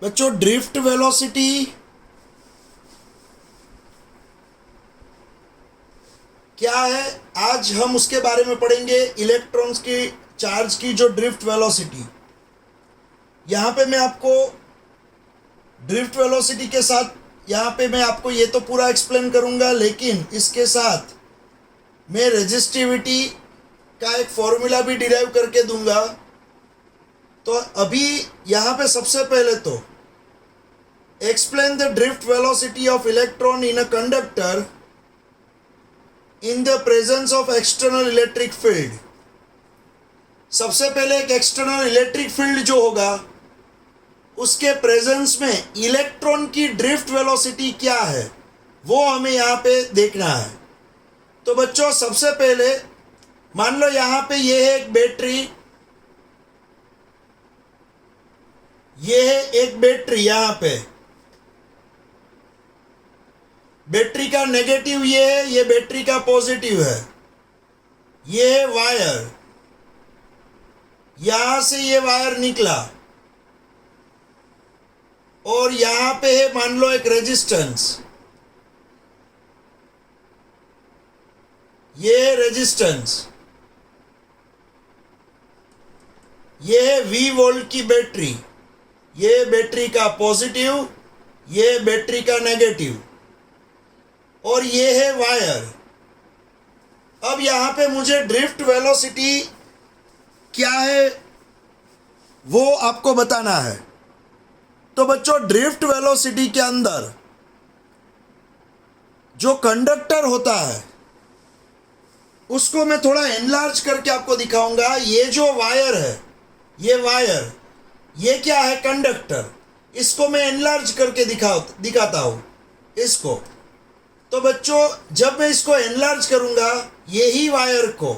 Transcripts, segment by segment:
बच्चों drift velocity क्या है, आज हम उसके बारे में पढ़ेंगे। इलेक्ट्रॉन्स की चार्ज की जो ड्रिफ्ट वेलोसिटी, यहाँ पे मैं आपको ड्रिफ्ट वेलोसिटी के साथ यहाँ पे मैं आपको ये तो पूरा एक्सप्लेन करूँगा, लेकिन इसके साथ मैं रेजिस्टिविटी का एक फॉर्मूला भी डिराइव करके दूंगा। तो अभी यहाँ पे सबसे पहले तो explain the drift velocity of electron in a conductor in the presence of external electric field. सबसे पहले एक एक्सटर्नल इलेक्ट्रिक फील्ड जो होगा उसके प्रेजेंस में इलेक्ट्रॉन की ड्रिफ्ट वेलोसिटी क्या है वो हमें यहाँ पे देखना है। तो बच्चों सबसे पहले मान लो यहाँ पे ये है एक बैटरी, ये है एक बैटरी, यहाँ पे बैटरी का नेगेटिव ये है, ये बैटरी का पॉजिटिव है, ये है वायर, यहां से ये वायर निकला और यहां पे है मान लो एक रेजिस्टेंस, ये रेजिस्टेंस, ये है V वोल्ट की बैटरी, ये बैटरी का पॉजिटिव, ये बैटरी का नेगेटिव और ये है वायर। अब यहाँ पे मुझे ड्रिफ्ट वेलोसिटी क्या है वो आपको बताना है। तो बच्चों ड्रिफ्ट वेलोसिटी के अंदर जो कंडक्टर होता है उसको मैं थोड़ा एनलार्ज करके आपको दिखाऊंगा। ये जो वायर है, ये वायर, ये क्या है, कंडक्टर। इसको मैं एनलार्ज करके दिखाता हूँ इसको। तो बच्चों जब मैं इसको एनलार्ज करूंगा यही वायर को,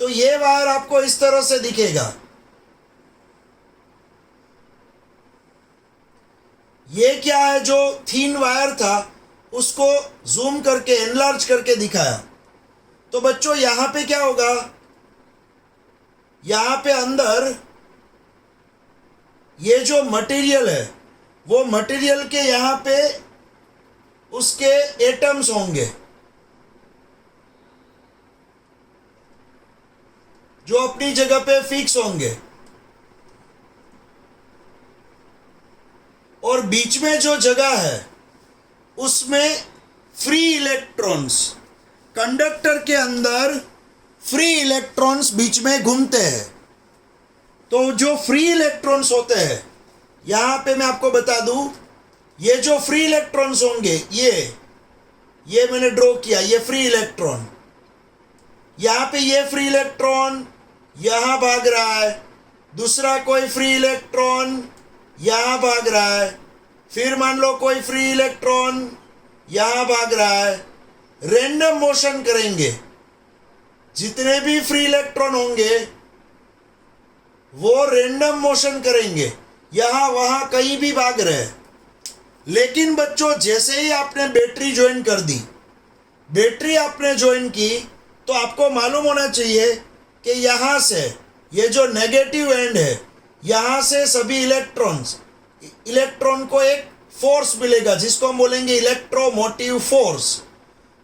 तो ये वायर आपको इस तरह से दिखेगा। ये क्या है, जो थिन वायर था उसको जूम करके एनलार्ज करके दिखाया। तो बच्चों यहाँ पे क्या होगा, यहाँ पे अंदर ये जो मटेरियल है वो मटेरियल के यहाँ पे उसके एटम्स होंगे जो अपनी जगह पे फिक्स होंगे, और बीच में जो जगह है उसमें फ्री इलेक्ट्रॉन्स, कंडक्टर के अंदर फ्री इलेक्ट्रॉन्स बीच में घूमते हैं। तो जो फ्री इलेक्ट्रॉन्स होते हैं, यहाँ पे मैं आपको बता दूं, ये जो फ्री इलेक्ट्रॉन्स होंगे, ये मैंने ड्रॉ किया, ये फ्री इलेक्ट्रॉन, यहाँ पे ये फ्री इलेक्ट्रॉन यहाँ भाग रहा है, दूसरा कोई फ्री इलेक्ट्रॉन यहाँ भाग रहा है, फिर मान लो कोई फ्री इलेक्ट्रॉन यहाँ भाग रहा है। रैंडम मोशन करेंगे, जितने भी फ्री इलेक्ट्रॉन होंगे वो रैंडम मोशन करेंगे, यहाँ वहाँ कहीं भी भाग रहे हैं। लेकिन बच्चों जैसे ही आपने बैटरी ज्वाइन कर दी, बैटरी आपने ज्वाइन की, तो आपको मालूम होना चाहिए कि यहाँ से ये जो नेगेटिव एंड है, यहाँ से सभी इलेक्ट्रॉन को एक फोर्स मिलेगा जिसको हम बोलेंगे इलेक्ट्रोमोटिव फोर्स।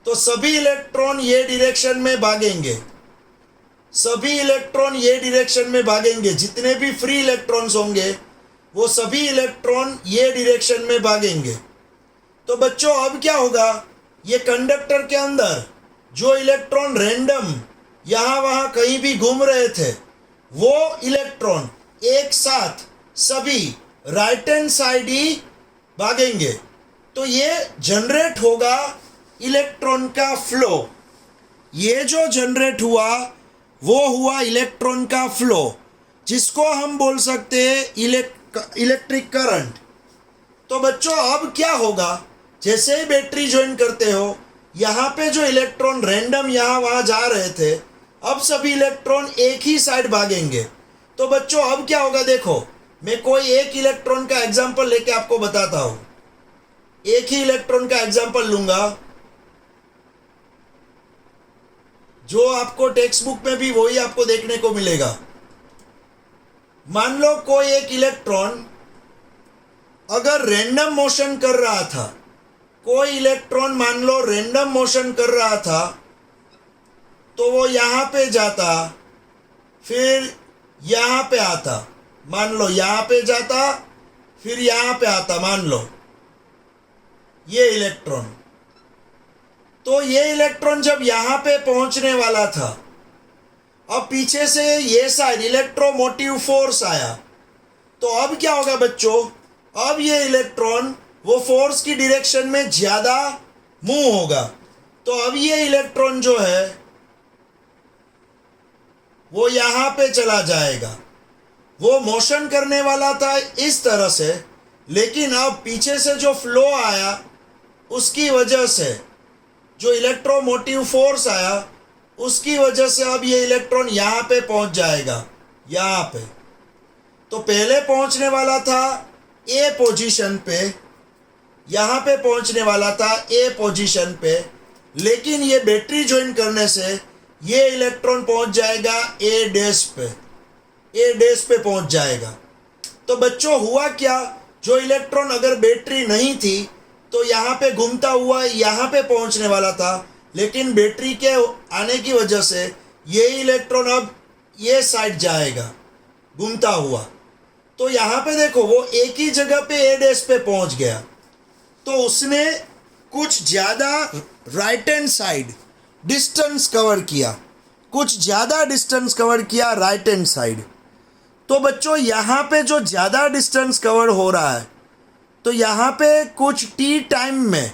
तो सभी इलेक्ट्रॉन ये डायरेक्शन में भागेंगे, सभी इलेक्ट्रॉन ये डायरेक्शन में भागेंगे, जितने भी फ्री इलेक्ट्रॉन्स होंगे वो सभी इलेक्ट्रॉन ये डायरेक्शन में भागेंगे। तो बच्चों अब क्या होगा, ये कंडक्टर के अंदर जो इलेक्ट्रॉन रैंडम यहाँ वहाँ कहीं भी घूम रहे थे, वो इलेक्ट्रॉन एक साथ सभी राइट हैंड साइड ही भागेंगे। तो ये जनरेट होगा इलेक्ट्रॉन का फ्लो। ये जो जनरेट हुआ वो हुआ इलेक्ट्रॉन का फ्लो, जिसको हम बोल सकते हैं इलेक्ट्रिक करंट। तो बच्चों अब क्या होगा, जैसे ही बैटरी ज्वाइन करते हो, यहाँ पे जो इलेक्ट्रॉन रैंडम यहाँ वहाँ जा रहे थे, अब सभी इलेक्ट्रॉन एक ही साइड भागेंगे। तो बच्चों अब क्या होगा, देखो मैं कोई एक इलेक्ट्रॉन का एग्जांपल लेके आपको बताता हूँ। एक ही इलेक्ट्रॉन का एग्जांपल लूंगा, जो आपको टेक्स्ट बुक में भी वही आपको देखने को मिलेगा। मान लो कोई एक इलेक्ट्रॉन अगर रैंडम मोशन कर रहा था, कोई इलेक्ट्रॉन मान लो रैंडम मोशन कर रहा था, तो वो यहाँ पे जाता, फिर यहाँ पे आता, मान लो यहाँ पे जाता, फिर यहाँ पे आता, मान लो ये इलेक्ट्रॉन। तो ये इलेक्ट्रॉन जब यहाँ पे पहुंचने वाला था, अब पीछे से ये साइड इलेक्ट्रोमोटिव फोर्स आया, तो अब क्या होगा बच्चों, अब ये इलेक्ट्रॉन वो फोर्स की डायरेक्शन में ज्यादा मूव होगा। तो अब ये इलेक्ट्रॉन जो है वो यहाँ पे चला जाएगा। वो मोशन करने वाला था इस तरह से, लेकिन अब पीछे से जो फ्लो आया उसकी वजह से, जो इलेक्ट्रोमोटिव फोर्स आया उसकी वजह से अब ये इलेक्ट्रॉन यहाँ पे पहुँच जाएगा, यहाँ पे। तो पहले पहुँचने वाला था ए पोजीशन पे, यहाँ पे पहुँचने वाला था ए पोजीशन पे, लेकिन ये बैटरी ज्वाइन करने से ये इलेक्ट्रॉन पहुँच जाएगा ए डैश पे, ए डैश पे पहुँच जाएगा। तो बच्चों हुआ क्या, जो इलेक्ट्रॉन अगर बैटरी नहीं थी तो यहाँ पे घूमता हुआ यहाँ पे पहुँचने वाला था, लेकिन बैटरी के आने की वजह से ये इलेक्ट्रॉन अब ये साइड जाएगा घूमता हुआ। तो यहाँ पे देखो वो एक ही जगह पे ए डैश पे पहुँच गया, तो उसने कुछ ज़्यादा right hand side distance cover किया, कुछ ज़्यादा डिस्टेंस कवर किया राइट हैंड साइड। तो बच्चों यहाँ पे जो ज़्यादा डिस्टेंस कवर हो रहा है, तो यहाँ पे कुछ टी टाइम में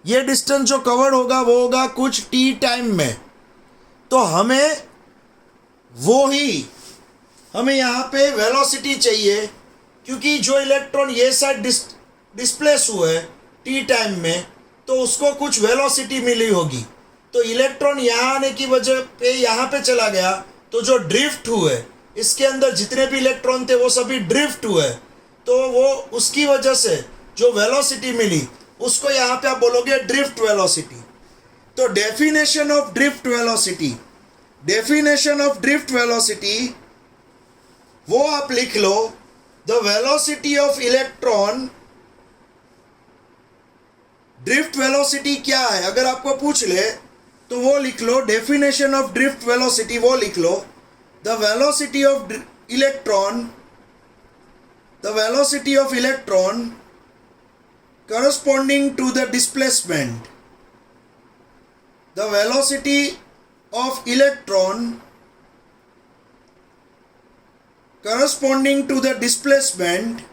ये डिस्टेंस जो कवर होगा वो होगा कुछ टी टाइम में। तो हमें हमें यहाँ पे वेलोसिटी चाहिए, क्योंकि जो इलेक्ट्रॉन ये साइड डिस्प्लेस हुए टी टाइम में, तो उसको कुछ वेलोसिटी मिली होगी। तो इलेक्ट्रॉन यहाँ आने की वजह पे यहाँ पे चला गया, तो जो ड्रिफ्ट हुए, इसके अंदर जितने भी इलेक्ट्रॉन थे वो सभी ड्रिफ्ट हुए, तो वो उसकी वजह से जो वेलोसिटी मिली उसको यहाँ पे आप बोलोगे ड्रिफ्ट वेलोसिटी। तो definition of drift velocity, definition of drift velocity वो आप लिख लो, the velocity of electron. Drift velocity क्या है अगर आपको पूछ ले तो वो लिख लो, डेफिनेशन ऑफ ड्रिफ्ट वेलोसिटी वो लिख लो, the velocity of electron, the velocity of electron corresponding to the displacement, the velocity of electron corresponding to the displacement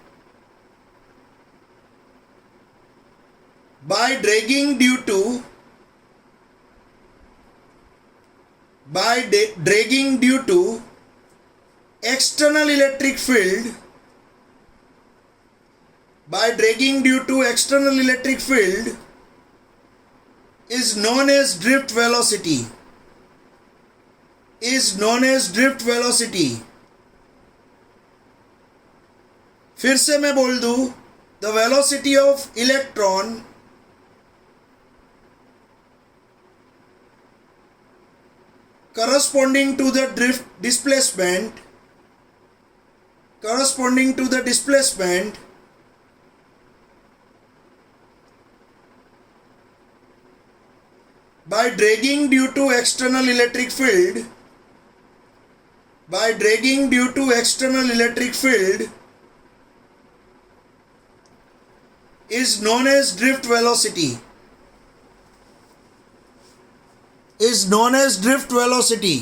by dragging due to external electric field, by dragging due to external electric field is known as drift velocity, is known as drift velocity। फिर से मैं बोल दूं, the velocity of electron corresponding to the drift displacement, corresponding to the displacement by dragging due to external electric field, by dragging due to external electric field is known as drift velocity, is known as drift velocity।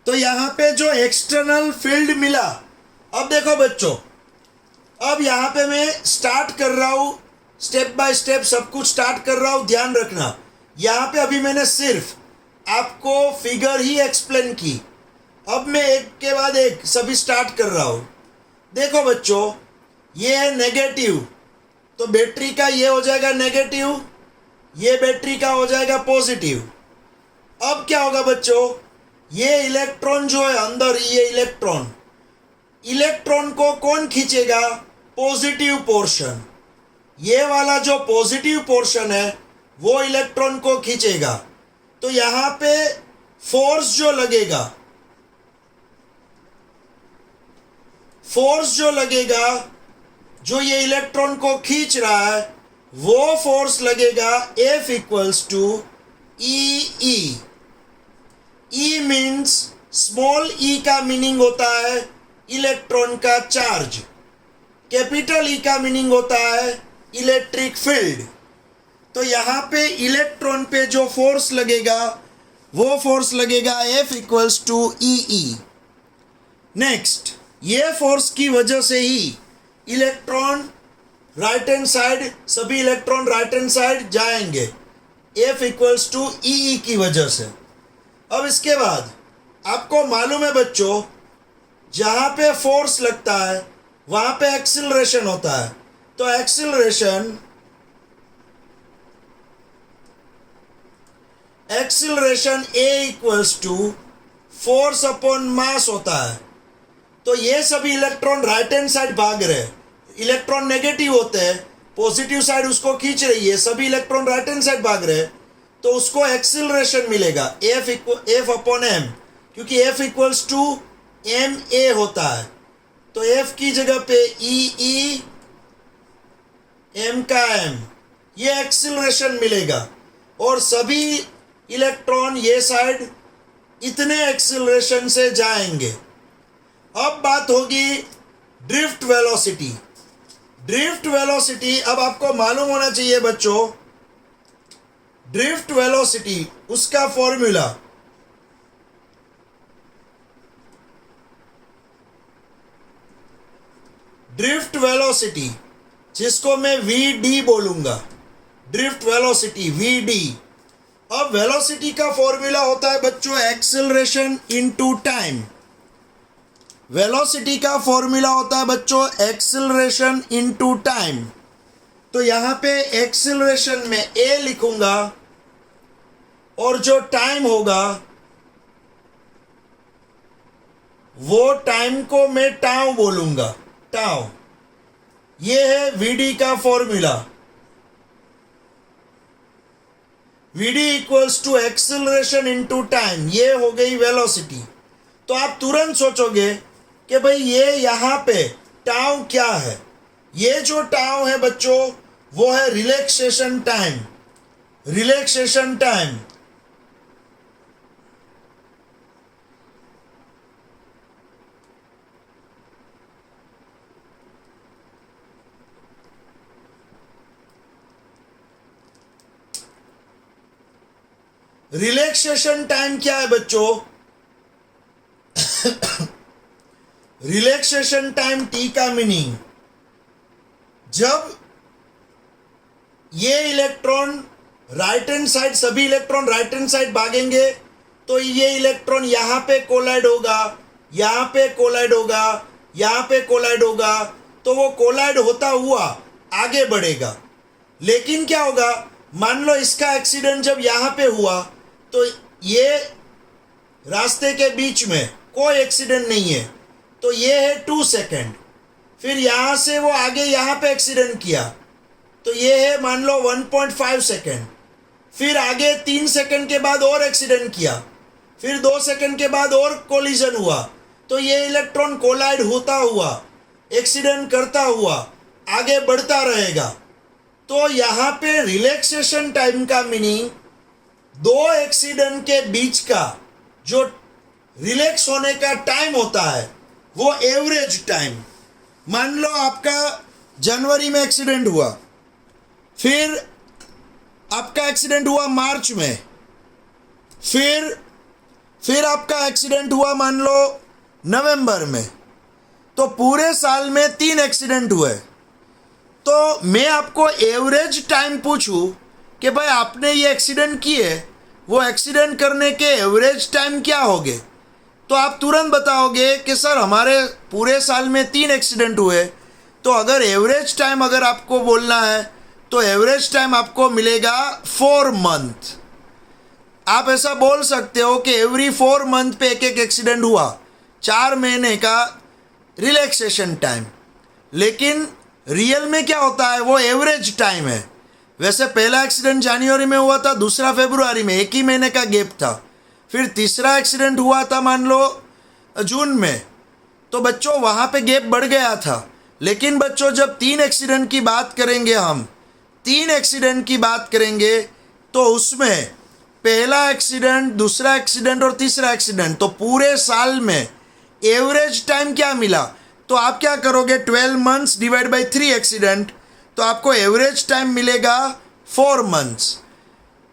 तो यहाँ पे जो external field मिला, अब देखो बच्चों, अब यहाँ पे मैं स्टार्ट कर रहा हूँ, स्टेप बाय स्टेप सब कुछ स्टार्ट कर रहा हूँ, ध्यान रखना। यहाँ पे अभी मैंने सिर्फ आपको फिगर ही एक्सप्लेन की, अब मैं एक के बाद एक सभी स्टार्ट कर रहा हूँ। देखो बच्चों, ये है नेगेटिव, तो बैटरी का ये हो जाएगा नेगेटिव, ये बैटरी का हो जाएगा पॉजिटिव। अब क्या होगा बच्चों, ये इलेक्ट्रॉन जो है अंदर, ये इलेक्ट्रॉन को कौन खींचेगा, पॉजिटिव पोर्शन। ये वाला जो पॉजिटिव पोर्शन है वो इलेक्ट्रॉन को खींचेगा। तो यहाँ पे फोर्स जो लगेगा, फोर्स जो लगेगा, जो ये इलेक्ट्रॉन को खींच रहा है, वो फोर्स लगेगा F equals to E. E means small E का मीनिंग होता है इलेक्ट्रॉन का चार्ज, कैपिटल ई का मीनिंग होता है इलेक्ट्रिक फील्ड। तो यहाँ पे इलेक्ट्रॉन पे जो फोर्स लगेगा वो फोर्स लगेगा F equals to E. Next, ये फोर्स की वजह से ही इलेक्ट्रॉन राइट हैंड साइड, सभी इलेक्ट्रॉन राइट हैंड साइड जाएंगे F इक्वल्स टू ई की वजह से। अब इसके बाद आपको मालूम है बच्चों, जहाँ पे फोर्स लगता है वहाँ पे एक्सिलरेशन होता है। तो acceleration A equals to force upon mass होता है। तो ये सभी इलेक्ट्रॉन राइट हैंड साइड भाग रहे हैं, इलेक्ट्रॉन नेगेटिव होते हैं, पॉजिटिव साइड उसको खींच रही है, सभी इलेक्ट्रॉन राइट हैंड साइड भाग रहे हैं, तो उसको एक्सिलरेशन मिलेगा F अपॉन m, क्योंकि F equals to M A होता है। तो F की जगह पे ई, m का m, ये एक्सिलरेशन मिलेगा और सभी इलेक्ट्रॉन ये साइड इतने एक्सिलरेशन से जाएंगे। अब बात होगी ड्रिफ्ट वेलोसिटी। ड्रिफ्ट वेलोसिटी अब आपको मालूम होना चाहिए बच्चों, ड्रिफ्ट वेलोसिटी उसका फॉर्मूला ड्रिफ्ट वेलोसिटी, जिसको मैं VD बोलूंगा, ड्रिफ्ट वेलोसिटी VD। अब वेलोसिटी का फॉर्मूला होता है बच्चों एक्सेलरेशन इनटू टाइम। वेलोसिटी का फॉर्मूला होता है बच्चों एक्सेलरेशन इनटू टाइम। तो यहाँ पे एक्सेलरेशन में A लिखूंगा और जो टाइम होगा वो टाइम को मैं टाउ बोलूंगा, टाउ। ये है VD का formula, VD equals to acceleration into time. ये हो गई वेलोसिटी। तो आप तुरंत सोचोगे कि भाई ये यहाँ पे टाउ क्या है। ये जो टाउ है बच्चों वो है relaxation time. Relaxation time relaxation time क्या है बच्चों? रिलैक्सेशन टाइम T का मीनिंग, जब ये इलेक्ट्रॉन राइट हैंड साइड, सभी इलेक्ट्रॉन राइट हैंड साइड भागेंगे तो ये इलेक्ट्रॉन यहाँ पे कोलाइड होगा, यहाँ पे कोलाइड होगा, यहाँ पे कोलाइड होगा, तो वो कोलाइड होता हुआ आगे बढ़ेगा। लेकिन क्या होगा, मान लो इसका एक्सीडेंट जब यहाँ पे हुआ तो ये रास्ते के बीच में कोई एक्सीडेंट नहीं है, तो ये है 2 सेकेंड। फिर यहाँ से वो आगे यहाँ पे एक्सीडेंट किया तो ये है मान लो 1.5 सेकेंड। फिर आगे 3 सेकेंड के बाद और एक्सीडेंट किया, फिर 2 सेकेंड के बाद और कोलिजन हुआ, तो ये इलेक्ट्रॉन कोलाइड होता हुआ, एक्सीडेंट करता हुआ आगे बढ़ता रहेगा। तो यहाँ पे रिलैक्सेशन टाइम का मीनिंग 2 एक्सीडेंट के बीच का जो रिलैक्स होने का टाइम होता है वो एवरेज टाइम। मान लो आपका जनवरी में एक्सीडेंट हुआ, फिर आपका एक्सीडेंट हुआ मार्च में, फिर आपका एक्सीडेंट हुआ मान लो नवंबर में, तो पूरे साल में 3 एक्सीडेंट हुए। तो मैं आपको एवरेज टाइम पूछूं कि भाई आपने ये एक्सीडेंट किए, वो एक्सीडेंट करने के एवरेज टाइम क्या होगे, तो आप तुरंत बताओगे कि सर हमारे पूरे साल में 3 एक्सीडेंट हुए। तो अगर एवरेज टाइम अगर आपको बोलना है तो एवरेज टाइम आपको मिलेगा 4 मंथ। आप ऐसा बोल सकते हो कि एवरी 4 मंथ पे एक एक्सीडेंट हुआ, 4 महीने का रिलैक्सेशन टाइम। लेकिन रियल में क्या होता है, वो एवरेज टाइम है। वैसे पहला एक्सीडेंट जनवरी में हुआ था, दूसरा फरवरी में, एक ही महीने का गैप था। फिर तीसरा एक्सीडेंट हुआ था मान लो जून में, तो बच्चों वहाँ पे गैप बढ़ गया था। लेकिन बच्चों जब 3 एक्सीडेंट की बात करेंगे, हम 3 एक्सीडेंट की बात करेंगे, तो उसमें पहला एक्सीडेंट, दूसरा एक्सीडेंट और तीसरा एक्सीडेंट, तो पूरे साल में एवरेज टाइम क्या मिला? तो आप क्या करोगे, 12 मंथ्स डिवाइड बाई 3 एक्सीडेंट, तो आपको एवरेज टाइम मिलेगा 4 मंथ्स।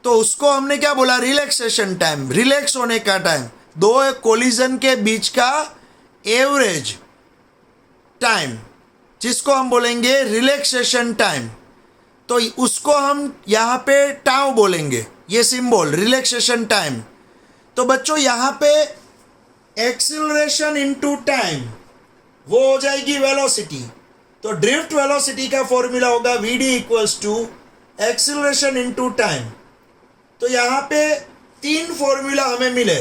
तो उसको हमने क्या बोला, रिलैक्सेशन टाइम, रिलैक्स होने का टाइम, दो कोलिजन के बीच का एवरेज टाइम, जिसको हम बोलेंगे रिलैक्सेशन टाइम। तो उसको हम यहाँ पे टाउ बोलेंगे, ये सिंबल रिलैक्सेशन टाइम। तो बच्चों यहाँ पे एक्सीलरेशन इनटू टाइम वो हो जाएगी वेलोसिटी। तो ड्रिफ्ट वेलोसिटी का फॉर्मूला होगा vd equals to acceleration into time. तो यहाँ पे 3 फॉर्मूला हमें मिले।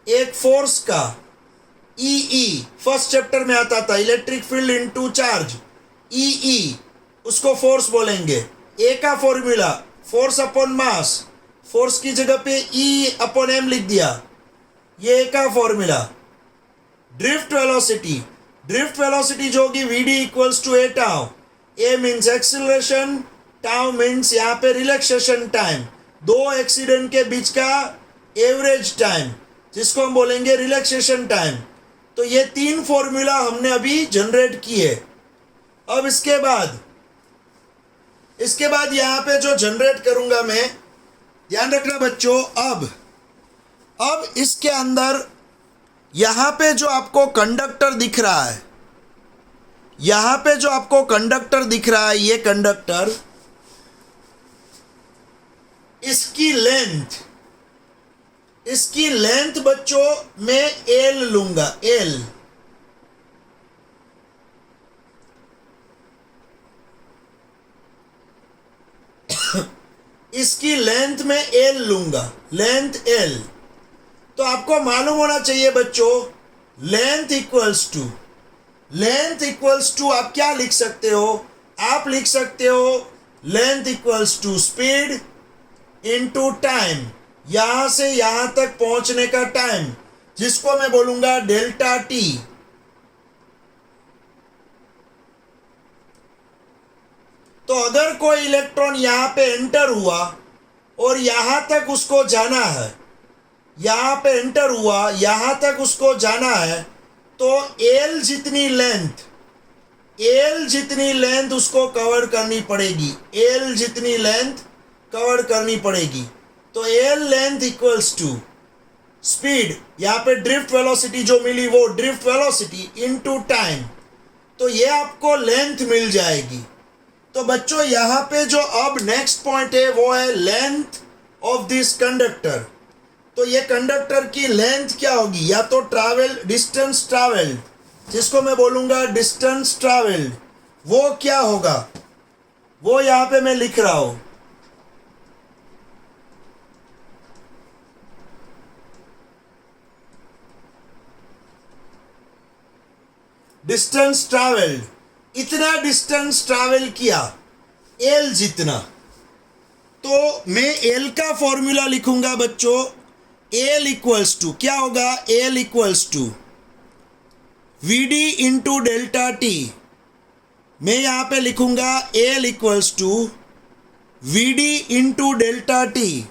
एक फोर्स का ई, फर्स्ट चैप्टर में आता था, इलेक्ट्रिक फील्ड इनटू चार्ज, ई उसको फोर्स बोलेंगे। ए का फॉर्मूला फोर्स अपॉन मास, फोर्स की जगह पे ई अपॉन एम लिख दिया, ये ए का formula. Drift velocity, drift velocity जो होगी vd equals to A tau, A means acceleration, tau means यहाँ पे रिलैक्सेशन टाइम, दो एक्सीडेंट के बीच का एवरेज टाइम, जिसको हम बोलेंगे रिलैक्सेशन टाइम। तो ये 3 फॉर्मूला हमने अभी जनरेट किए। अब इसके बाद यहाँ पे जो जनरेट करूंगा मैं, ध्यान रखना बच्चों, अब इसके अंदर यहाँ पे जो आपको कंडक्टर दिख रहा है, यहाँ पे जो आपको कंडक्टर दिख रहा है, ये कंडक्टर, इसकी लेंथ बच्चों मैं एल लूंगा, एल। इसकी लेंथ में एल लूंगा, लेंथ एल। तो आपको मालूम होना चाहिए बच्चों, लेंथ इक्वल्स टू आप क्या लिख सकते हो, आप लिख सकते हो length equals to speed into time, यहां से यहां तक पहुंचने का टाइम, जिसको मैं बोलूंगा डेल्टा टी। तो अगर कोई इलेक्ट्रॉन यहां पे एंटर हुआ और यहां तक उसको जाना है, यहां पे एंटर हुआ, यहां तक उसको जाना है, तो एल जितनी लेंथ उसको कवर करनी पड़ेगी, एल जितनी लेंथ कवर करनी पड़ेगी। तो L length equals to speed, यहाँ पे ड्रिफ्ट वेलोसिटी जो मिली वो ड्रिफ्ट वेलोसिटी इनटू टाइम, तो ये आपको लेंथ मिल जाएगी। तो बच्चों यहाँ पे जो अब नेक्स्ट पॉइंट है वो है लेंथ ऑफ दिस कंडक्टर। तो ये कंडक्टर की लेंथ क्या होगी, या तो डिस्टेंस ट्रैवल्ड, जिसको मैं बोलूंगा डिस्टेंस ट्रैवल्ड, वो क्या होगा, वो यहाँ पे मैं लिख रहा हूं। डिस्टेंस ट्रैवल्ड, इतना डिस्टेंस ट्रैवल किया, एल जितना। तो मैं एल का फॉर्मूला लिखूंगा बच्चों, एल इक्वल्स टू क्या होगा, L equals to vd into delta T. मैं यहां पे लिखूंगा L equals to vd into delta T.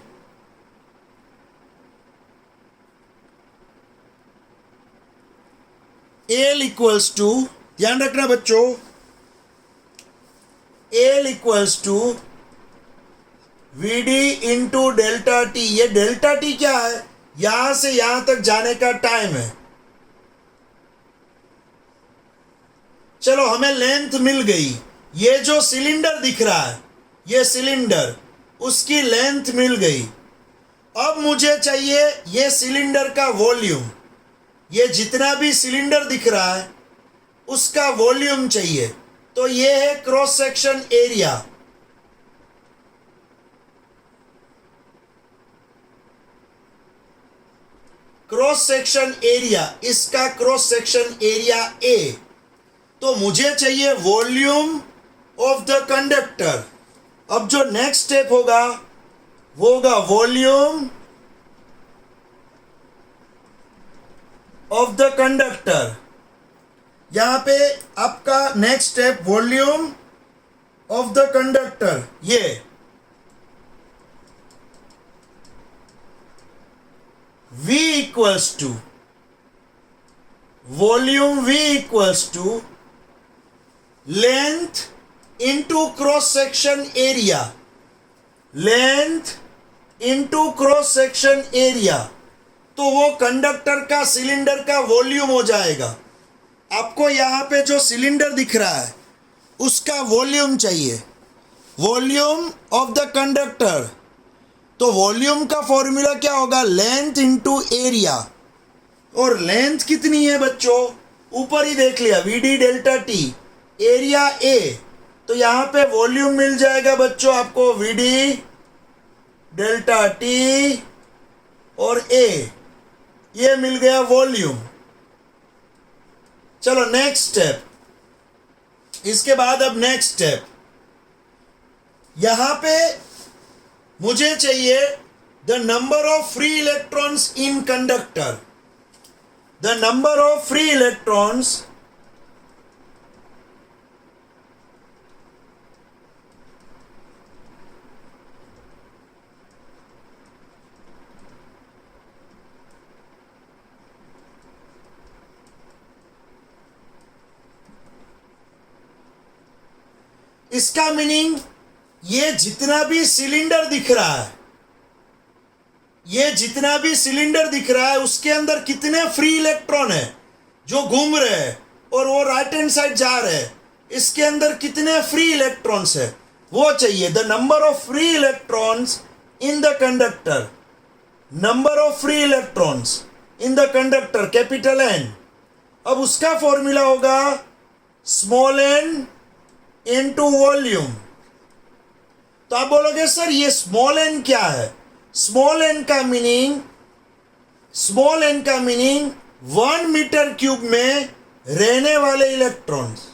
L equals to, ध्यान रखना बच्चों, L equals to vd into delta T. ये डेल्टा टी क्या है, यहां से यहां तक जाने का टाइम है। चलो हमें लेंथ मिल गई, ये जो सिलेंडर दिख रहा है, ये सिलेंडर, उसकी लेंथ मिल गई। अब मुझे चाहिए ये सिलेंडर का वॉल्यूम, ये जितना भी सिलेंडर दिख रहा है उसका वॉल्यूम चाहिए। तो ये है cross section area. Cross section area, इसका क्रॉस सेक्शन एरिया ए। तो मुझे चाहिए वॉल्यूम ऑफ द कंडक्टर। अब जो नेक्स्ट स्टेप होगा वो होगा वॉल्यूम ऑफ द कंडक्टर। यहाँ पे आपका next step volume of the conductor, ये V equals to volume, V equals to length into cross section area, length into cross section area. तो वो कंडक्टर का, सिलेंडर का वॉल्यूम हो जाएगा। आपको यहाँ पे जो सिलेंडर दिख रहा है उसका वॉल्यूम चाहिए, वॉल्यूम ऑफ द कंडक्टर। तो वॉल्यूम का फॉर्मूला क्या होगा, लेंथ इंटू एरिया। और लेंथ कितनी है बच्चों, ऊपर ही देख लिया, VD delta T, area A। तो यहाँ पे वॉल्यूम मिल जाएगा बच्चों आपको VD डेल्टा T और A, ये मिल गया वॉल्यूम। चलो नेक्स्ट स्टेप, इसके बाद अब नेक्स्ट स्टेप, यहां पे मुझे चाहिए the number of free electrons in conductor, the number of free electrons इसका मीनिंग ये जितना भी सिलेंडर दिख रहा है, ये जितना भी सिलेंडर दिख रहा है उसके अंदर कितने फ्री इलेक्ट्रॉन है जो घूम रहे हैं और वो राइट हैंड साइड जा रहे हैं, इसके अंदर कितने फ्री इलेक्ट्रॉन्स है वो चाहिए। The number of free electrons in the conductor, number of free electrons in the conductor, capital N। अब उसका फॉर्मूला होगा स्मॉल n इनटू वॉल्यूम। तो आप बोलोगे सर ये स्मॉल n क्या है, स्मॉल n का मीनिंग, स्मॉल n का मीनिंग 1 मीटर क्यूब में रहने वाले इलेक्ट्रॉन्स।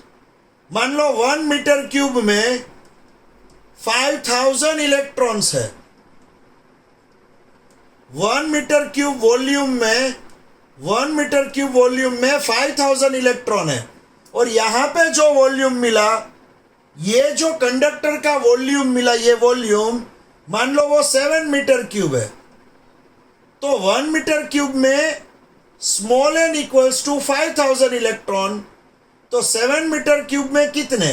मान लो 1 मीटर क्यूब में 5000 इलेक्ट्रॉन्स है, 1 मीटर क्यूब वॉल्यूम में, 1 मीटर क्यूब वॉल्यूम में 5000 इलेक्ट्रॉन है। और यहां पे जो वॉल्यूम मिला, ये जो कंडक्टर का वॉल्यूम मिला, ये वॉल्यूम मान लो वो 7 मीटर क्यूब है। तो 1 मीटर क्यूब में small n equals to 5000 electron. तो 7 मीटर क्यूब में कितने,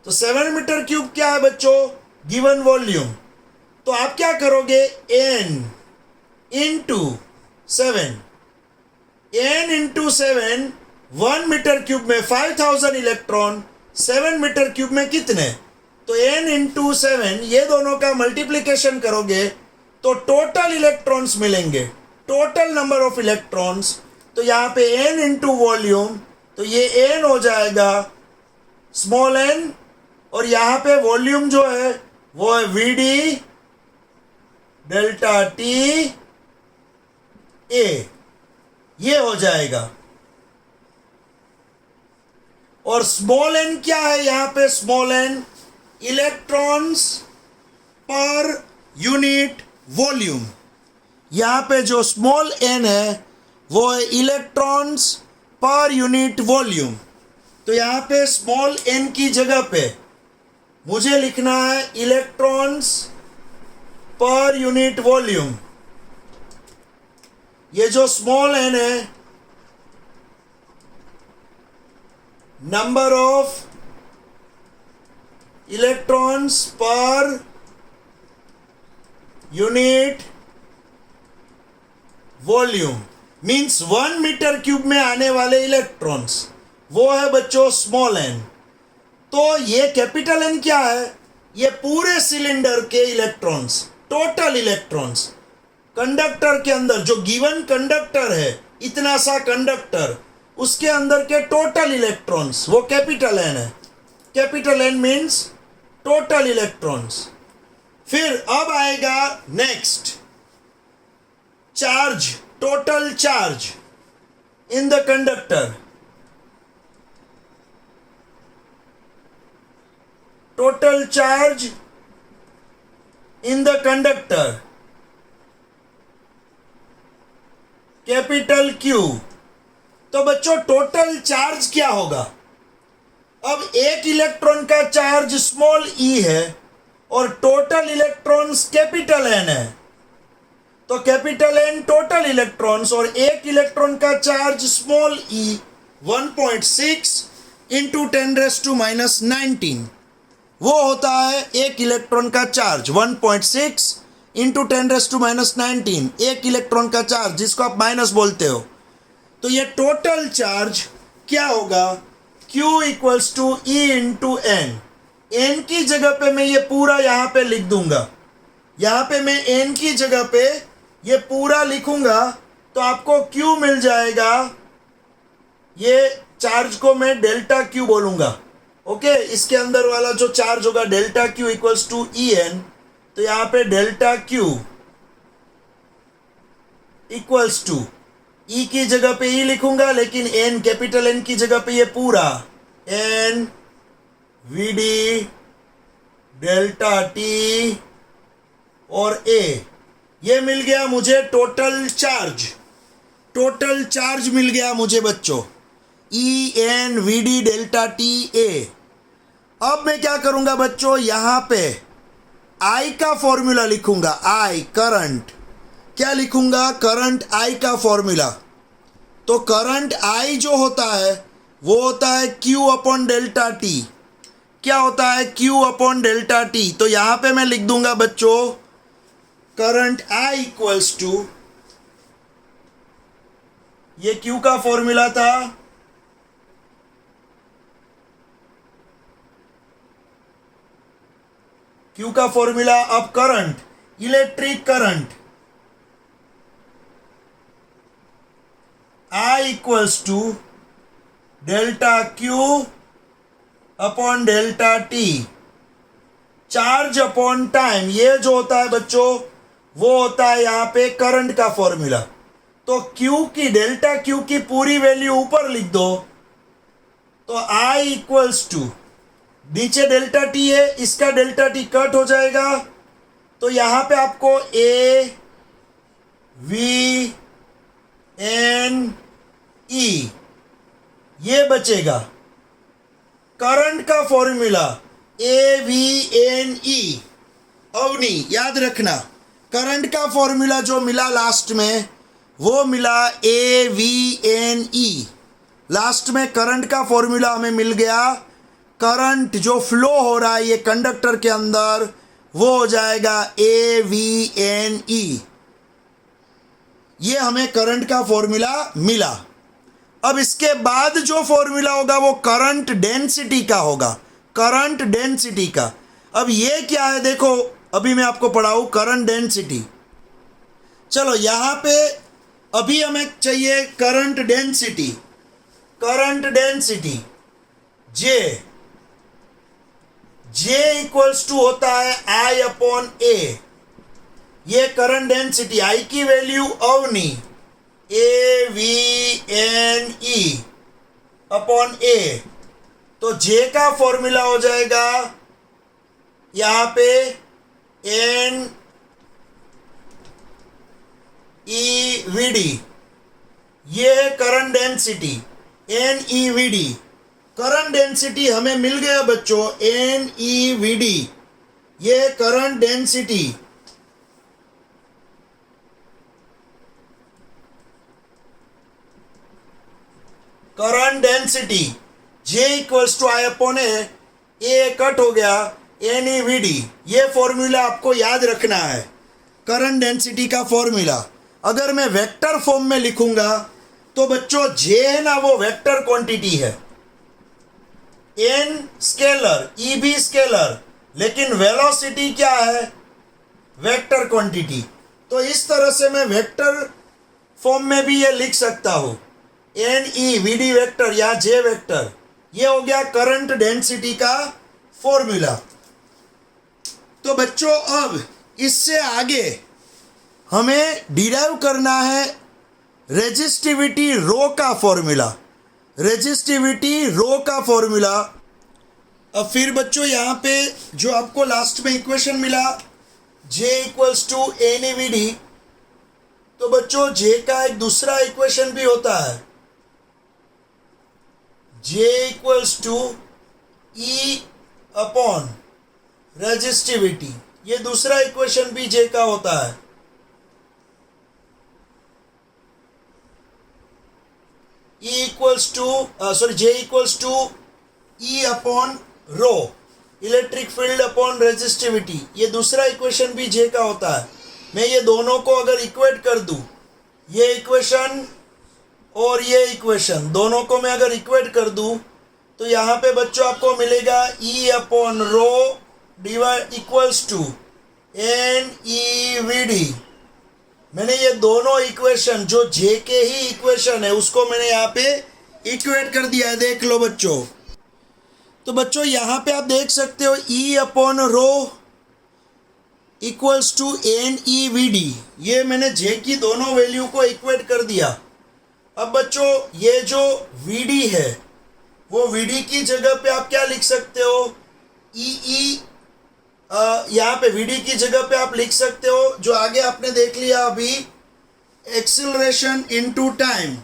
तो 7 मीटर क्यूब क्या है बच्चों, गिवन वॉल्यूम। तो आप क्या करोगे, n into 7, n into 7, 1 metre cube में 5000 इलेक्ट्रॉन, 7 मीटर क्यूब में कितने, तो n इंटू 7, ये दोनों का मल्टीप्लीकेशन करोगे तो टोटल इलेक्ट्रॉन्स मिलेंगे, टोटल नंबर ऑफ इलेक्ट्रॉन्स। तो यहाँ पे n इंटू वॉल्यूम, तो ये n हो जाएगा स्मॉल n, और यहाँ पे वॉल्यूम जो है वो है VD डेल्टा T A, ये हो जाएगा। और स्मॉल n क्या है यहाँ पे, small n electrons per unit volume. यहाँ पे जो स्मॉल n है वो है इलेक्ट्रॉन्स पर यूनिट वॉल्यूम। तो यहाँ पे स्मॉल n की जगह पे मुझे लिखना है इलेक्ट्रॉन्स पर यूनिट वॉल्यूम। ये जो स्मॉल n है, number of electrons per unit volume, means 1 metre cube में आने वाले इलेक्ट्रॉन्स, वो है बच्चों स्मॉल n। तो ये कैपिटल N क्या है, ये पूरे सिलेंडर के इलेक्ट्रॉन्स, टोटल इलेक्ट्रॉन्स कंडक्टर के अंदर, जो गिवन कंडक्टर है, इतना सा कंडक्टर, उसके अंदर के टोटल इलेक्ट्रॉन्स, वो कैपिटल N है। Capital N means total electrons. फिर अब आएगा next, charge, total charge in the conductor, total charge in the conductor, capital Q। तो बच्चों टोटल चार्ज क्या होगा? अब एक इलेक्ट्रॉन का चार्ज स्मॉल ई है और टोटल इलेक्ट्रॉन्स कैपिटल एन है, तो कैपिटल एन टोटल इलेक्ट्रॉन्स और एक इलेक्ट्रॉन का चार्ज स्मॉल ई 1.6 इंटू 10⁻⁻19 वो होता है एक इलेक्ट्रॉन का चार्ज 1.6 इंटू 10⁻⁻19 एक इलेक्ट्रॉन का चार्ज जिसको आप माइनस बोलते हो। तो ये टोटल चार्ज क्या होगा? Q equals to E into N. N की जगह पे मैं ये पूरा यहाँ पे लिख दूंगा, यहाँ पे मैं एन की जगह पे ये पूरा लिखूंगा तो आपको Q मिल जाएगा। ये चार्ज को मैं डेल्टा Q बोलूंगा। ओके, इसके अंदर वाला जो चार्ज होगा delta Q equals to E N, तो यहाँ पे delta Q equals to E की जगह पे ई लिखूंगा, लेकिन एन कैपिटल एन की जगह पे ये पूरा N V D delta T और ए, ये मिल गया मुझे टोटल चार्ज। टोटल चार्ज मिल गया मुझे बच्चों, E N V D delta T A. अब मैं क्या करूंगा बच्चों, यहाँ पे आई का फॉर्मूला लिखूंगा। आई करंट, क्या लिखूंगा? करंट आई का फॉर्मूला। तो करंट आई जो होता है वो होता है Q अपॉन डेल्टा टी। क्या होता है? Q upon delta T. तो यहाँ पे मैं लिख दूंगा बच्चों करंट आई इक्वल्स टू, ये Q का फॉर्मूला था, Q का फॉर्मूला। अब current, electric current I equals to delta Q upon delta T, charge upon time. ये जो होता है बच्चों वो होता है यहाँ पे करंट का फॉर्मूला। तो Q की, डेल्टा Q की पूरी वैल्यू ऊपर लिख दो, तो I इक्वल्स टू, नीचे डेल्टा टी है, इसका डेल्टा टी कट हो जाएगा, तो यहाँ पे आपको ए वी एन ई ये बचेगा। करंट का formula A V N E. Avni याद रखना, करंट का फॉर्मूला जो मिला लास्ट में वो मिला A V N E. Last में करंट का फॉर्मूला हमें मिल गया। करंट जो फ्लो हो रहा है ये कंडक्टर के अंदर वो हो जाएगा ए वी एन ई। ये हमें करंट का फॉर्मूला मिला। अब इसके बाद जो फॉर्मूला होगा वो करंट डेंसिटी का होगा, करंट डेंसिटी का। अब ये क्या है देखो, अभी मैं आपको पढ़ाऊँ करंट डेंसिटी। चलो यहाँ पे अभी हमें चाहिए current density. Current density J equals to होता है आई अपॉन ए। ये करंट डेंसिटी, आई की वैल्यू अवनी A V N E upon A. तो जे का फॉर्मूला हो जाएगा यहाँ पे एन ई वी डी। ये current density N E V D. Current density हमें मिल गया बच्चों एन ई वी डी। ये current density current density J equals to I upon A cut हो गया एन ई वी डी। ये formula आपको याद रखना है, करंट डेंसिटी का फॉर्मूला। अगर मैं वेक्टर फॉर्म में लिखूंगा तो बच्चों जे है ना वो वेक्टर क्वांटिटी है, एन स्केलर ई भी स्केलर, लेकिन वेलोसिटी क्या है? Vector quantity. तो इस तरह से मैं वेक्टर फॉर्म में भी ये लिख सकता हूँ N E V D vector या जे वेक्टर। ये हो गया करंट डेंसिटी का फॉर्मूला। तो बच्चों अब इससे आगे हमें डिराइव करना है रेजिस्टिविटी रो का फॉर्मूला। रेजिस्टिविटी रो का फॉर्मूला। अब फिर बच्चों यहाँ पे जो आपको लास्ट में इक्वेशन मिला J equals to N E V D, तो बच्चों जे का एक दूसरा इक्वेशन भी होता है J equals to E upon resistivity, ये दूसरा इक्वेशन भी जे का होता है। J equals to E upon rho, electric field upon resistivity, ये दूसरा इक्वेशन भी जे का होता है। मैं ये दोनों को अगर इक्वेट कर दूं, ये इक्वेशन और ये इक्वेशन दोनों को मैं अगर इक्वेट कर दूं, तो यहाँ पे बच्चों आपको मिलेगा E upon rho divide equals to N E V D. मैंने ये दोनों इक्वेशन जो जे के ही इक्वेशन है उसको मैंने यहाँ पे इक्वेट कर दिया है, देख लो बच्चों। तो बच्चों यहाँ पे आप देख सकते हो E upon rho equals to N E V D, ये मैंने जे की दोनों वैल्यू को इक्वेट कर दिया। अब बच्चों ये जो वी डी है वो वी डी की जगह पे आप क्या लिख सकते हो, ई यहाँ पे वीडी की जगह पे आप लिख सकते हो जो आगे आपने देख लिया अभी, एक्सिलरेशन इनटू टाइम।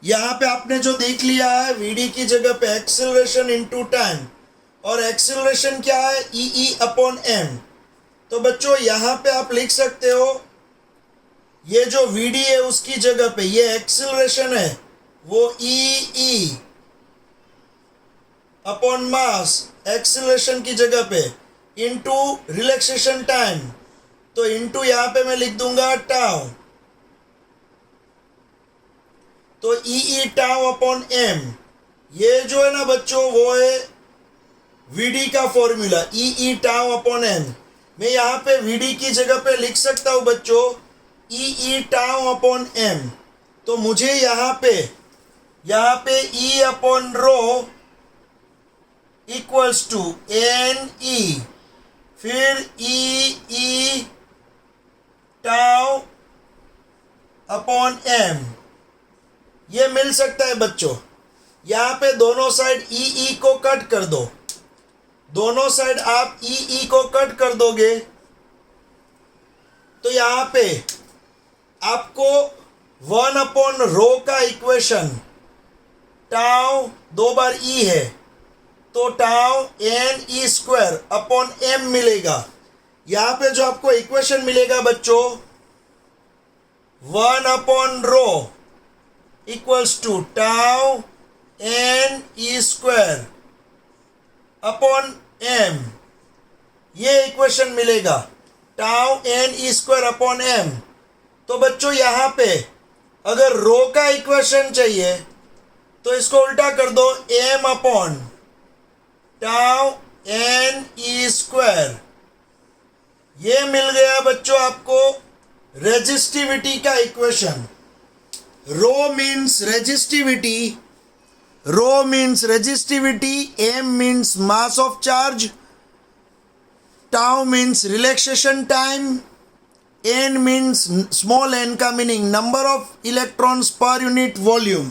यहाँ पे आपने जो देख लिया है वीडी की जगह पे एक्सिलरेशन इनटू टाइम, और एक्सिलरेशन क्या है, ई अपॉन एम। तो बच्चों यहाँ पे आप लिख सकते हो ये जो वीडी है उसकी जगह पे ये एक्सिलरेशन है वो ई अपॉन मास, एक्सिलरेशन की जगह पे इनटू रिलैक्सेशन टाइम, तो इनटू यहाँ पे मैं लिख दूंगा टाउ, तो ई टाउ अपॉन एम। ये जो है ना बच्चों वो है वीडी का फॉर्मूला, ई टाउ अपॉन एम। मैं यहाँ पे वीडी की जगह पे लिख सकता हूँ बच्चों ई टाउ अपॉन एम। तो मुझे यहाँ पे E upon rho equals to N E, फिर ई टाउ अपॉन एम, ये मिल सकता है बच्चों। यहाँ पे दोनों साइड ई को कट कर दो, दोनों साइड आप ई को कट कर दोगे तो यहाँ पे आपको 1 अपॉन रो का इक्वेशन, टाउ 2 बार ई है तो tau N E square upon M मिलेगा। यहाँ पे जो आपको इक्वेशन मिलेगा बच्चों 1 upon rho equals to tau N E square upon M, ये इक्वेशन मिलेगा tau N E square upon M. तो बच्चों यहाँ पे अगर रो का इक्वेशन चाहिए तो इसको उल्टा कर दो, M upon tau N E square, ये मिल गया बच्चों आपको रेजिस्टिविटी का equation. Rho means resistivity, rho means resistivity, M means mass of charge, tau means relaxation time, N means small N का meaning number of electrons per unit volume,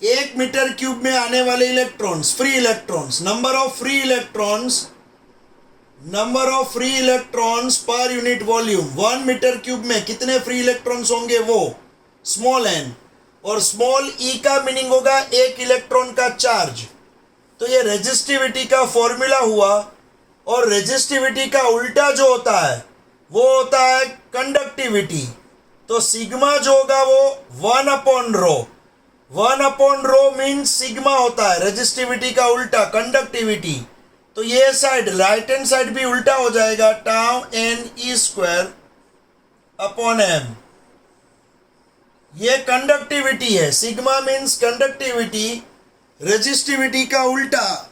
1 metre cube में आने वाले electrons, free electrons, number of free electrons per unit volume, 1 metre cube में कितने free electrons होंगे वो small N, और small E का मीनिंग होगा 1 इलेक्ट्रॉन का चार्ज। तो ये रेजिस्टिविटी का फॉर्मूला हुआ, और रेजिस्टिविटी का उल्टा जो होता है वो होता है कंडक्टिविटी। तो सिग्मा जो होगा वो 1 अपॉन रो, 1 अपॉन रो मीन्स सिग्मा होता है, रेजिस्टिविटी का उल्टा कंडक्टिविटी। तो ये साइड राइट हैंड साइड भी उल्टा हो जाएगा, tau N E square upon M, ये कंडक्टिविटी है। सिग्मा मीन्स कंडक्टिविटी, रेजिस्टिविटी का उल्टा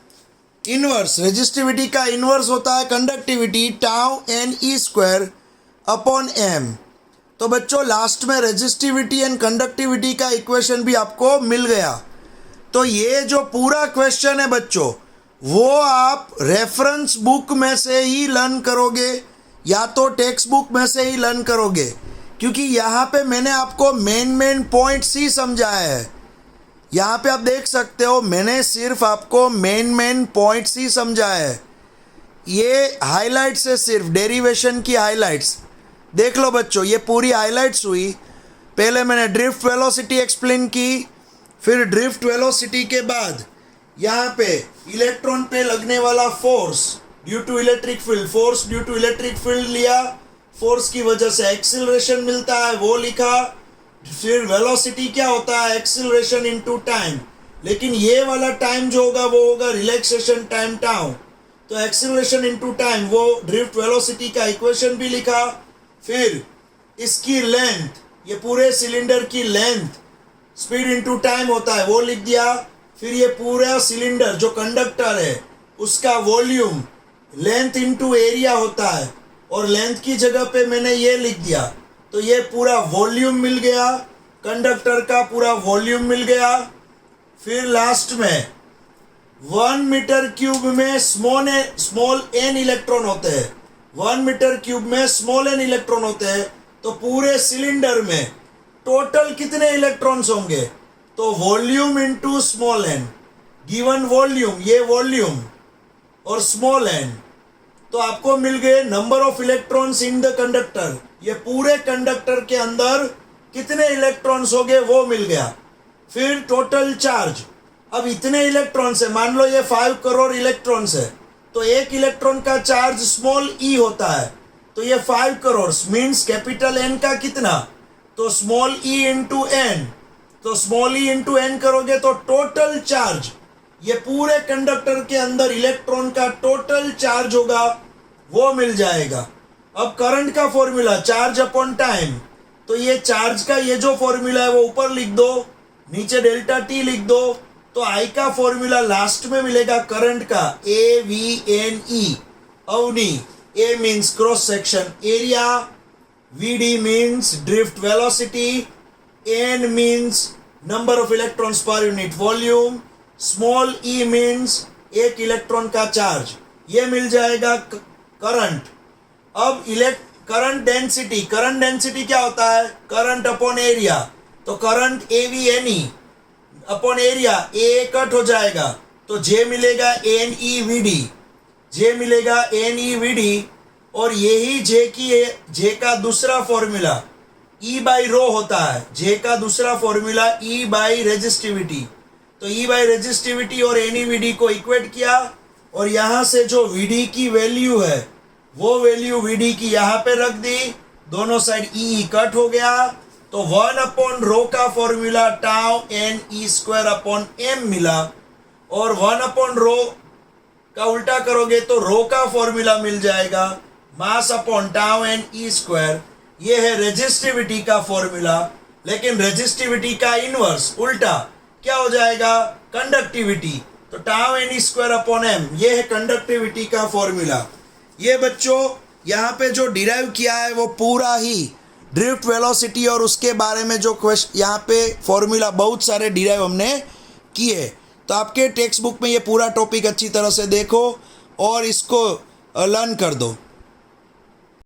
इनवर्स, रेजिस्टिविटी का इनवर्स होता है conductivity, tau N E square upon M. तो बच्चों लास्ट में रेजिस्टिविटी एंड कंडक्टिविटी का इक्वेशन भी आपको मिल गया। तो ये जो पूरा क्वेश्चन है बच्चों वो आप रेफरेंस बुक में से ही लर्न करोगे या तो टेक्स्ट बुक में से ही लर्न करोगे, क्योंकि यहाँ पे मैंने आपको मेन पॉइंट्स ही समझाया है। यहाँ पे आप देख सकते हो मैंने सिर्फ आपको मेन पॉइंट्स ही समझाया है। ये हाइलाइट्स है, सिर्फ डेरिवेशन की हाइलाइट्स। देख लो बच्चों, ये पूरी हाइलाइट्स हुई। पहले मैंने ड्रिफ्ट वेलोसिटी एक्सप्लेन की, फिर ड्रिफ्ट वेलोसिटी के बाद यहाँ पे इलेक्ट्रॉन पे लगने वाला force due to electric field, force due to electric field लिया, फोर्स की वजह से एक्सिलरेशन मिलता है वो लिखा। फिर वेलोसिटी क्या होता है, एक्सिलरेशन इनटू टाइम, लेकिन ये वाला टाइम जो होगा वो होगा रिलैक्सेशन टाइम टाउ। तो एक्सिलरेशन इनटू टाइम वो ड्रिफ्ट वेलोसिटी का इक्वेशन भी लिखा। फिर इसकी लेंथ, ये पूरे सिलेंडर की लेंथ स्पीड इनटू टाइम होता है वो लिख दिया। फिर ये पूरा सिलेंडर जो कंडक्टर है उसका वॉल्यूम लेंथ इनटू एरिया होता है, और लेंथ की जगह पे मैंने ये लिख दिया। तो ये पूरा वॉल्यूम मिल गया, कंडक्टर का पूरा वॉल्यूम मिल गया। फिर लास्ट में 1 मीटर क्यूब में स्मॉल एन इलेक्ट्रॉन होते हैं, 1 मीटर क्यूब में स्मॉल एन इलेक्ट्रॉन होते हैं। तो पूरे सिलेंडर में टोटल कितने इलेक्ट्रॉन्स होंगे, तो volume into small N, given volume ये वॉल्यूम और स्मॉल एन, तो आपको मिल गए number of electrons in the conductor. ये पूरे कंडक्टर के अंदर कितने इलेक्ट्रॉन्स होंगे वो मिल गया। फिर टोटल चार्ज, अब इतने इलेक्ट्रॉन्स है, मान लो ये 5 करोड़ इलेक्ट्रॉन्स है, तो एक इलेक्ट्रॉन का चार्ज स्मॉल ई होता है, तो ये 5 करोड़ मीन्स कैपिटल एन का कितना, तो स्मॉल ई इंटू एन, तो स्मॉल ई इंटू एन करोगे तो टोटल चार्ज, ये पूरे कंडक्टर के अंदर इलेक्ट्रॉन का टोटल चार्ज होगा वो मिल जाएगा। अब करंट का फॉर्मूला चार्ज अपॉन टाइम, तो ये चार्ज का ये जो फॉर्मूला है वो ऊपर लिख दो, नीचे डेल्टा टी लिख दो। तो आई का फॉर्मूला लास्ट में मिलेगा करंट का, ए वी एन ई, अवनी, A means cross section area, V D means drift velocity, N means number of electrons per unit volume, small E means एक इलेक्ट्रॉन का चार्ज, ये मिल जाएगा करंट। अब करंट डेंसिटी क्या होता है, करंट अपॉन एरिया, तो current A V N E upon area, A cut हो जाएगा तो जे मिलेगा N E V D, J मिलेगा एन ई वी डी, और यही जे का दूसरा फॉर्मूला ई बाई रो होता है, जे का दूसरा फॉर्मूला ई बाई रेजिस्टिविटी, तो ई बाई रेजिस्टिविटी और एन ई वी डी को इक्वेट किया, और यहाँ से जो वी डी की वैल्यू है वो वैल्यू वी डी की यहाँ पे रख दी, दोनों साइड ई कट हो गया, तो 1 अपॉन रो का formula tau N E square upon M मिला, और 1 अपॉन रो का उल्टा करोगे तो रो का फॉर्मूला मिल जाएगा mass upon tau N E square, ये है रेजिस्टिविटी का फॉर्मूला। लेकिन रेजिस्टिविटी का इनवर्स उल्टा क्या हो जाएगा, कंडक्टिविटी, तो tau N E square upon M, ये है कंडक्टिविटी का फॉर्मूला। ये बच्चों यहाँ पे जो डिराइव किया है वो पूरा ही ड्रिफ्ट वेलोसिटी और उसके बारे में जो क्वेश्चन यहाँ पे फॉर्मूला बहुत सारे डिराइव हमने किए, तो आपके टेक्स्ट बुक में ये पूरा टॉपिक अच्छी तरह से देखो और इसको लर्न कर दो।